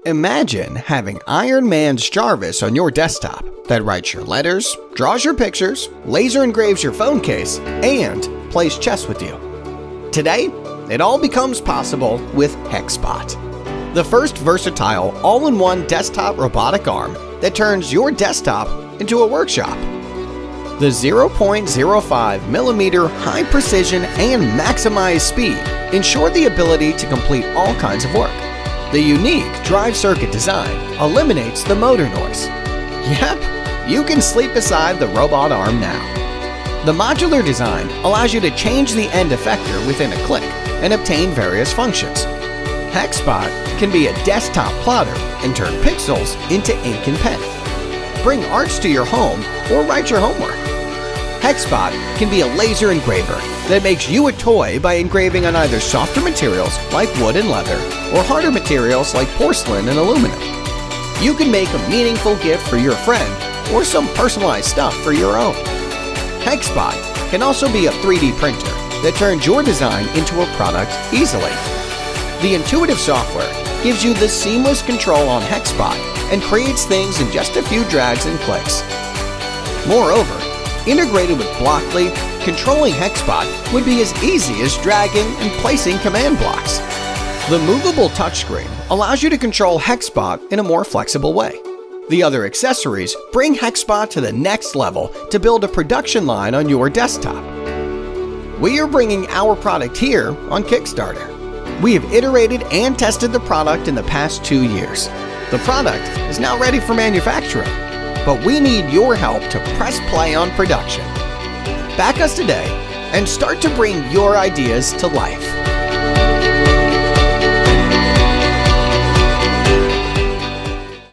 Imagine having Iron Man's Jarvis on your desktop that writes your letters, draws your pictures, laser engraves your phone case, and plays chess with you. Today, it all becomes possible with HexBot, the first versatile all-in-one desktop robotic arm that turns your desktop into a workshop. The 0.05mm high precision and maximized speed ensure the ability to complete all kinds of work. The unique drive circuit design eliminates the motor noise. Yep, you can sleep beside the robot arm now. The modular design allows you to change the end effector within a click and obtain various functions. HexBot can be a desktop plotter and turn pixels into ink and pen. Bring arts to your home or write your homework. HexBot can be a laser engraver that makes you a toy by engraving on either softer materials like wood and leather or harder materials like porcelain and aluminum. You can make a meaningful gift for your friend or some personalized stuff for your own. HexBot can also be a 3D printer that turns your design into a product easily. The intuitive software gives you the seamless control on HexBot and creates things in just a few drags and clicks. Moreover, integrated with Blockly, controlling HexBot would be as easy as dragging and placing command blocks. The movable touchscreen allows you to control HexBot in a more flexible way. The other accessories bring HexBot to the next level to build a production line on your desktop. We are bringing our product here on Kickstarter. We have iterated and tested the product in the past 2 years. The product is now ready for manufacturing, but we need your help to press play on production. Back us today and start to bring your ideas to life.